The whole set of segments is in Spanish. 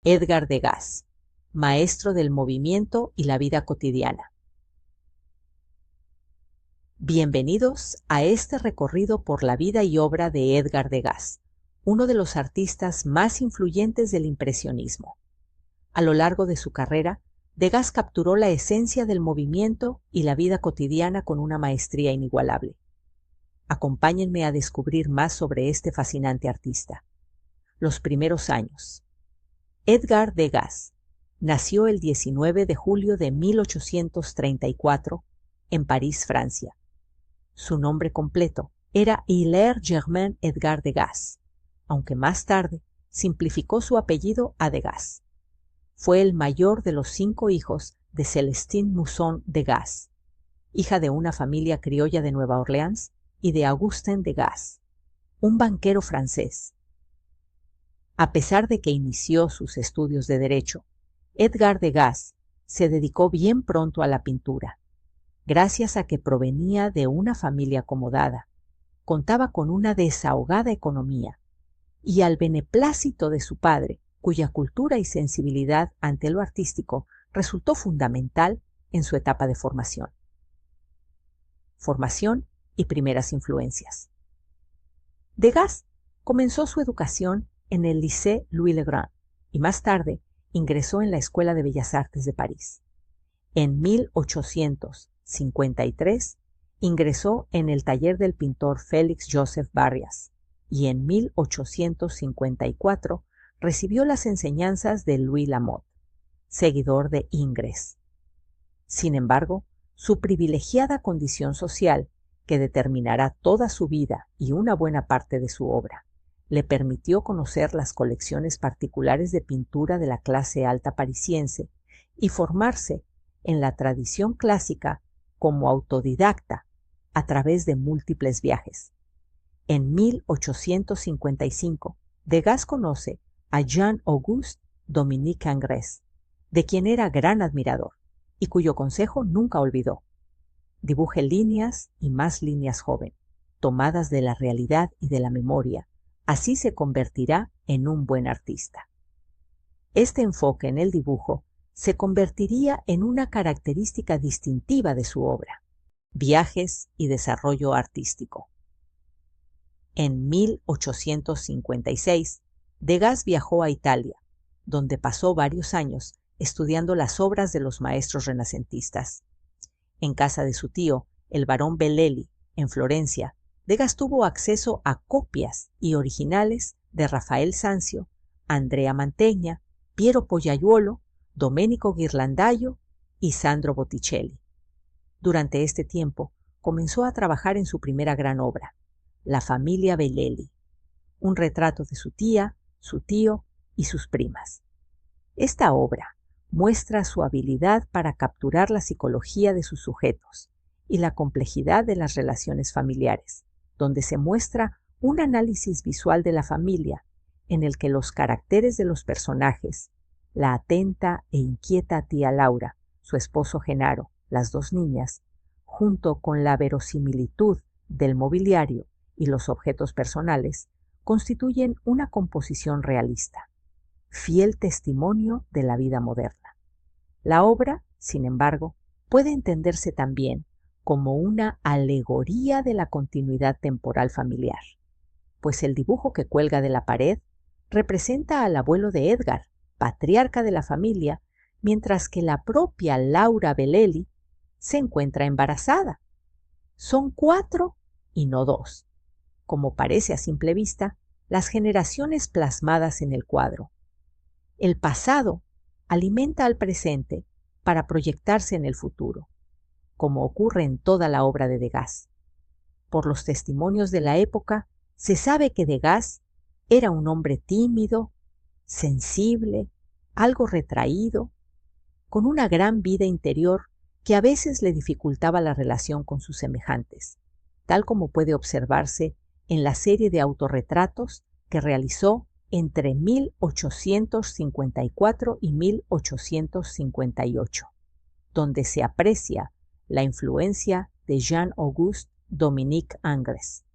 Edgar Degas, maestro del movimiento y la vida cotidiana. Bienvenidos a este recorrido por la vida y obra de Edgar Degas, uno de los artistas más influyentes del impresionismo. A lo largo de su carrera, Degas capturó la esencia del movimiento y la vida cotidiana con una maestría inigualable. Acompáñenme a descubrir más sobre este fascinante artista. Los primeros años. Edgar Degas nació el 19 de julio de 1834 en París, Francia. Su nombre completo era Hilaire Germain Edgar Degas, aunque más tarde simplificó su apellido a Degas. Fue el mayor de los 5 hijos de Célestine Mousson Degas, hija de una familia criolla de Nueva Orleans, y de Augustin Degas, un banquero francés. A pesar de que inició sus estudios de Derecho, Edgar Degas se dedicó bien pronto a la pintura. Gracias a que provenía de una familia acomodada, contaba con una desahogada economía, y al beneplácito de su padre, cuya cultura y sensibilidad ante lo artístico resultó fundamental en su etapa de formación. Formación y primeras influencias. Degas comenzó su educación en el Lycée Louis-le-Grand y más tarde ingresó en la Escuela de Bellas Artes de París. En 1853 ingresó en el taller del pintor Félix Joseph Barrias y en 1854 recibió las enseñanzas de Louis Lamotte, seguidor de Ingres. Sin embargo, su privilegiada condición social, que determinará toda su vida y una buena parte de su obra, le permitió conocer las colecciones particulares de pintura de la clase alta parisiense y formarse en la tradición clásica como autodidacta a través de múltiples viajes. En 1855, Degas conoce a Jean-Auguste Dominique Ingres, de quien era gran admirador y cuyo consejo nunca olvidó. Dibuje líneas y más líneas, joven, tomadas de la realidad y de la memoria. Así se convertirá en un buen artista. Este enfoque en el dibujo se convertiría en una característica distintiva de su obra. Viajes y desarrollo artístico. En 1856, Degas viajó a Italia, donde pasó varios años estudiando las obras de los maestros renacentistas. En casa de su tío, el barón Bellelli, en Florencia, Degas tuvo acceso a copias y originales de Rafael Sanzio, Andrea Mantegna, Piero Pollaiuolo, Domenico Ghirlandaio y Sandro Botticelli. Durante este tiempo comenzó a trabajar en su primera gran obra, La familia Bellelli, un retrato de su tía, su tío y sus primas. Esta obra muestra su habilidad para capturar la psicología de sus sujetos y la complejidad de las relaciones familiares, donde se muestra un análisis visual de la familia en el que los caracteres de los personajes, la atenta e inquieta tía Laura, su esposo Genaro, las 2 niñas, junto con la verosimilitud del mobiliario y los objetos personales, constituyen una composición realista, fiel testimonio de la vida moderna. La obra, sin embargo, puede entenderse también como una alegoría de la continuidad temporal familiar, pues el dibujo que cuelga de la pared representa al abuelo de Edgar, patriarca de la familia, mientras que la propia Laura Bellelli se encuentra embarazada. Son 4 y no 2, como parece a simple vista, las generaciones plasmadas en el cuadro. El pasado alimenta al presente para proyectarse en el futuro, como ocurre en toda la obra de Degas. Por los testimonios de la época, se sabe que Degas era un hombre tímido, sensible, algo retraído, con una gran vida interior que a veces le dificultaba la relación con sus semejantes, tal como puede observarse en la serie de autorretratos que realizó entre 1854 y 1858, donde se aprecia la influencia de Jean-Auguste Dominique Ingres.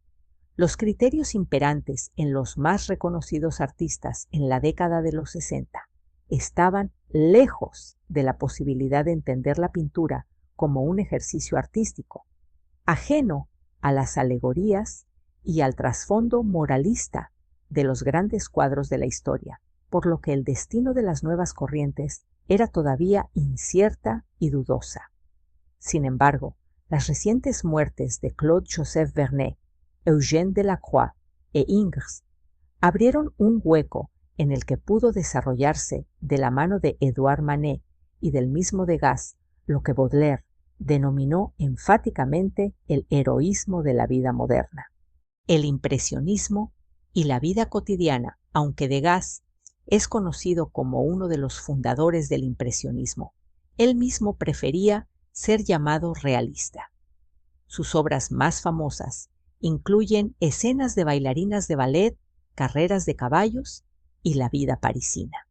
Los criterios imperantes en los más reconocidos artistas en la década de los 60 estaban lejos de la posibilidad de entender la pintura como un ejercicio artístico, ajeno a las alegorías y al trasfondo moralista de los grandes cuadros de la historia, por lo que el destino de las nuevas corrientes era todavía incierta y dudosa. Sin embargo, las recientes muertes de Claude-Joseph Vernet, Eugène Delacroix e Ingres abrieron un hueco en el que pudo desarrollarse de la mano de Edouard Manet y del mismo Degas lo que Baudelaire denominó enfáticamente el heroísmo de la vida moderna. El impresionismo y la vida cotidiana, aunque Degas es conocido como uno de los fundadores del impresionismo, él mismo prefería ser llamado realista. Sus obras más famosas incluyen escenas de bailarinas de ballet, carreras de caballos y la vida parisina.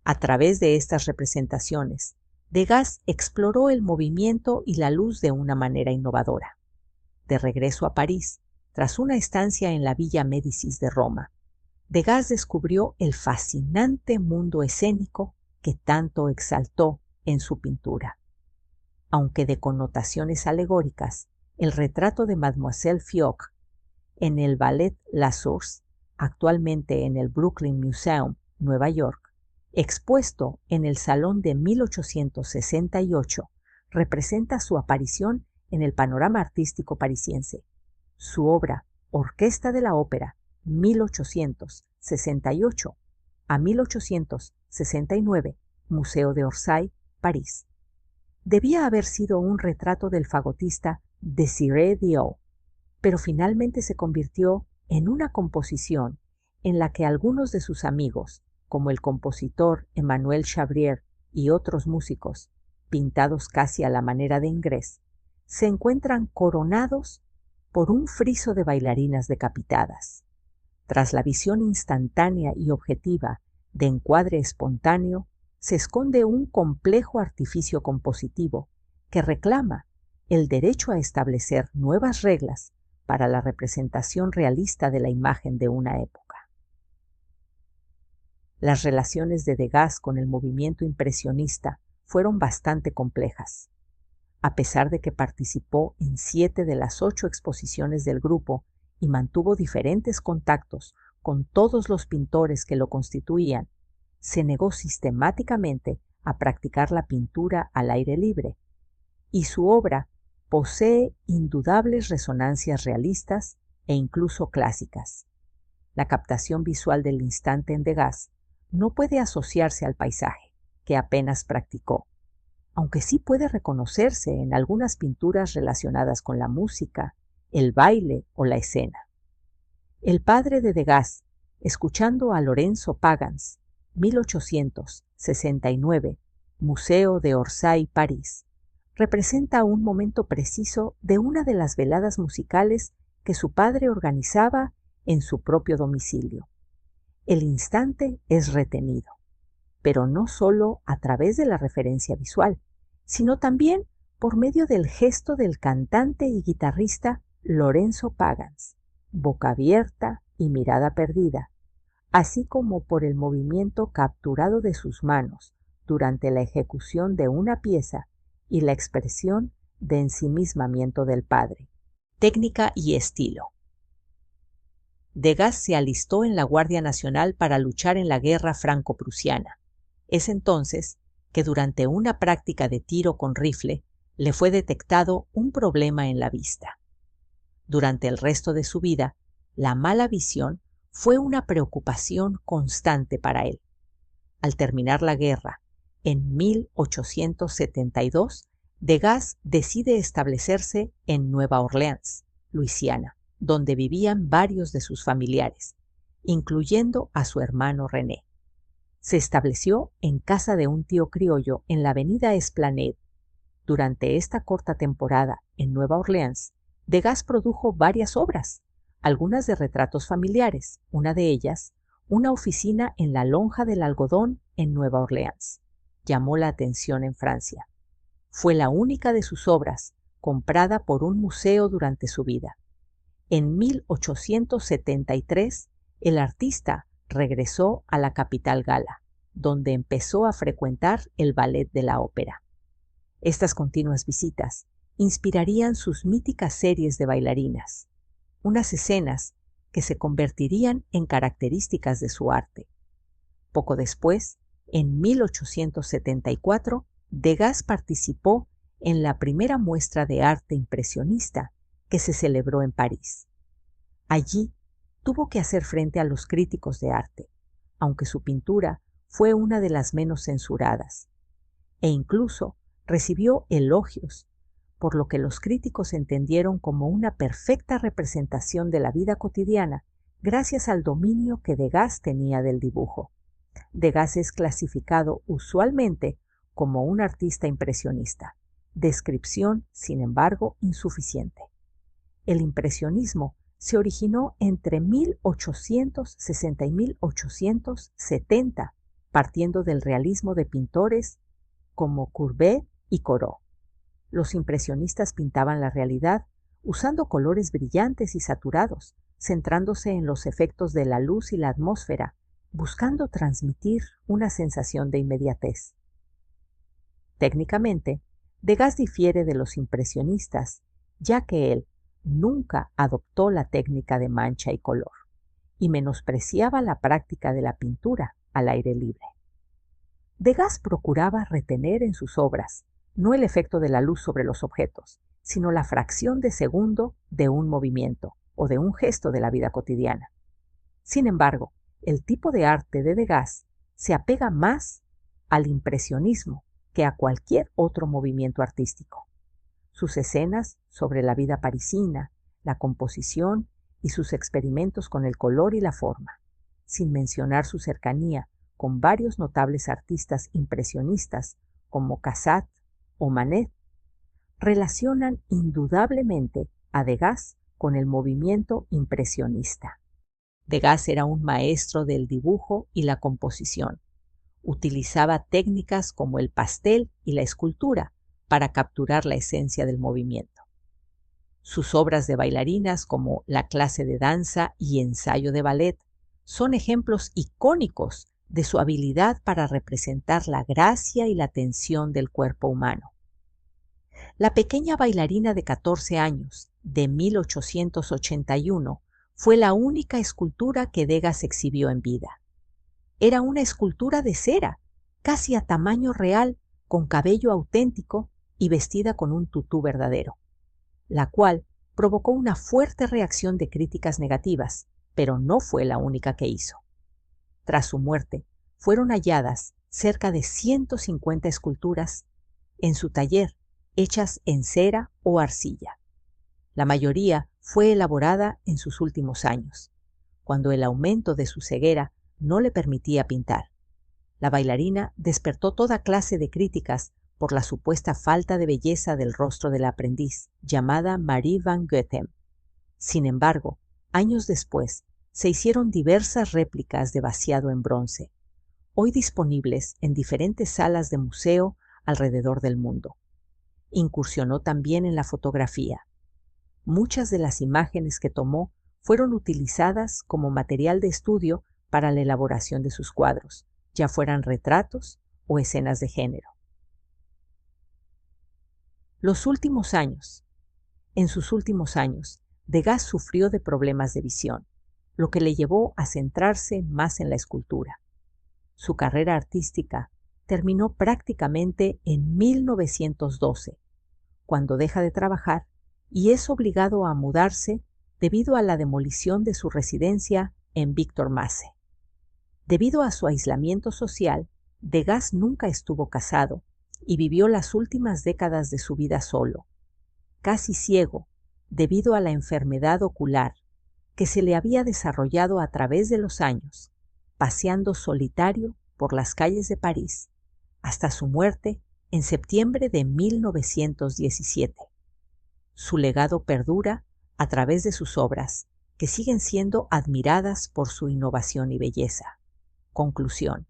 A través de estas representaciones, Degas exploró el movimiento y la luz de una manera innovadora. De regreso a París, tras una estancia en la Villa Médicis de Roma, Degas descubrió el fascinante mundo escénico que tanto exaltó en su pintura. Aunque de connotaciones alegóricas, el retrato de Mademoiselle Fioc en el Ballet La Source, actualmente en el Brooklyn Museum, Nueva York, expuesto en el Salón de 1868, representa su aparición en el panorama artístico parisiense. Su obra, Orquesta de la Ópera, 1868 a 1869, Museo de Orsay, París. Debía haber sido un retrato del fagotista Désiré Diot, pero finalmente se convirtió en una composición en la que algunos de sus amigos, como el compositor Emmanuel Chabrier y otros músicos, pintados casi a la manera de Ingres, se encuentran coronados por un friso de bailarinas decapitadas. Tras la visión instantánea y objetiva de encuadre espontáneo, se esconde un complejo artificio compositivo que reclama el derecho a establecer nuevas reglas para la representación realista de la imagen de una época. Las relaciones de Degas con el movimiento impresionista fueron bastante complejas. A pesar de que participó en 7 de las 8 exposiciones del grupo y mantuvo diferentes contactos con todos los pintores que lo constituían, se negó sistemáticamente a practicar la pintura al aire libre, y su obra posee indudables resonancias realistas e incluso clásicas. La captación visual del instante en Degas no puede asociarse al paisaje, que apenas practicó, aunque sí puede reconocerse en algunas pinturas relacionadas con la música, el baile o la escena. El padre de Degas, escuchando a Lorenzo Pagans, 1869, Museo de Orsay, París, representa un momento preciso de una de las veladas musicales que su padre organizaba en su propio domicilio. El instante es retenido, pero no solo a través de la referencia visual, sino también por medio del gesto del cantante y guitarrista Lorenzo Pagans, boca abierta y mirada perdida, así como por el movimiento capturado de sus manos durante la ejecución de una pieza y la expresión de ensimismamiento del padre. Técnica y estilo. Degas se alistó en la Guardia Nacional para luchar en la Guerra Franco-Prusiana. Es entonces que durante una práctica de tiro con rifle le fue detectado un problema en la vista. Durante el resto de su vida, la mala visión fue una preocupación constante para él. Al terminar la guerra, en 1872, Degas decide establecerse en Nueva Orleans, Luisiana, donde vivían varios de sus familiares, incluyendo a su hermano René. Se estableció en casa de un tío criollo en la avenida Esplanade. Durante esta corta temporada en Nueva Orleans, Degas produjo varias obras, algunas de retratos familiares, una de ellas, una oficina en la Lonja del Algodón en Nueva Orleans. Llamó la atención en Francia. Fue la única de sus obras comprada por un museo durante su vida. En 1873, el artista regresó a la capital gala, donde empezó a frecuentar el ballet de la ópera. Estas continuas visitas inspirarían sus míticas series de bailarinas, unas escenas que se convertirían en características de su arte. Poco después, en 1874, Degas participó en la primera muestra de arte impresionista que se celebró en París. Allí tuvo que hacer frente a los críticos de arte, aunque su pintura fue una de las menos censuradas, e incluso recibió elogios, por lo que los críticos entendieron como una perfecta representación de la vida cotidiana gracias al dominio que Degas tenía del dibujo. Degas es clasificado usualmente como un artista impresionista, descripción, sin embargo, insuficiente. El impresionismo se originó entre 1860 y 1870, partiendo del realismo de pintores como Courbet y Corot. Los impresionistas pintaban la realidad usando colores brillantes y saturados, centrándose en los efectos de la luz y la atmósfera, buscando transmitir una sensación de inmediatez. Técnicamente, Degas difiere de los impresionistas, ya que él nunca adoptó la técnica de mancha y color, y menospreciaba la práctica de la pintura al aire libre. Degas procuraba retener en sus obras no el efecto de la luz sobre los objetos, sino la fracción de segundo de un movimiento o de un gesto de la vida cotidiana. Sin embargo, el tipo de arte de Degas se apega más al impresionismo que a cualquier otro movimiento artístico. Sus escenas sobre la vida parisina, la composición y sus experimentos con el color y la forma, sin mencionar su cercanía con varios notables artistas impresionistas como Cassatt o Manet, relacionan indudablemente a Degas con el movimiento impresionista. Degas era un maestro del dibujo y la composición. Utilizaba técnicas como el pastel y la escultura para capturar la esencia del movimiento. Sus obras de bailarinas como La clase de danza y Ensayo de ballet son ejemplos icónicos de su habilidad para representar la gracia y la tensión del cuerpo humano. La pequeña bailarina de 14 años, de 1881, fue la única escultura que Degas exhibió en vida. Era una escultura de cera, casi a tamaño real, con cabello auténtico y vestida con un tutú verdadero, la cual provocó una fuerte reacción de críticas negativas, pero no fue la única que hizo. Tras su muerte, fueron halladas cerca de 150 esculturas en su taller, hechas en cera o arcilla. La mayoría fue elaborada en sus últimos años, cuando el aumento de su ceguera no le permitía pintar. La bailarina despertó toda clase de críticas por la supuesta falta de belleza del rostro del aprendiz, llamada Marie van Goethem. Sin embargo, años después, se hicieron diversas réplicas de vaciado en bronce, hoy disponibles en diferentes salas de museo alrededor del mundo. Incursionó también en la fotografía. Muchas de las imágenes que tomó fueron utilizadas como material de estudio para la elaboración de sus cuadros, ya fueran retratos o escenas de género. En sus últimos años, Degas sufrió de problemas de visión, lo que le llevó a centrarse más en la escultura. Su carrera artística terminó prácticamente en 1912, cuando deja de trabajar y es obligado a mudarse debido a la demolición de su residencia en Victor Masse. Debido a su aislamiento social, Degas nunca estuvo casado y vivió las últimas décadas de su vida solo, casi ciego debido a la enfermedad ocular que se le había desarrollado a través de los años, paseando solitario por las calles de París, hasta su muerte en septiembre de 1917. Su legado perdura a través de sus obras, que siguen siendo admiradas por su innovación y belleza. Conclusión.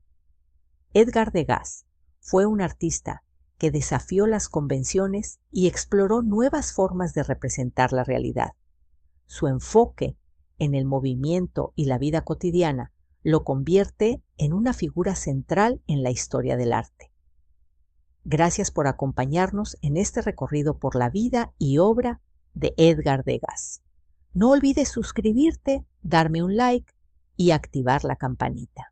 Edgar Degas fue un artista que desafió las convenciones y exploró nuevas formas de representar la realidad. Su enfoque en el movimiento y la vida cotidiana lo convierte en una figura central en la historia del arte. Gracias por acompañarnos en este recorrido por la vida y obra de Edgar Degas. No olvides suscribirte, darme un like y activar la campanita.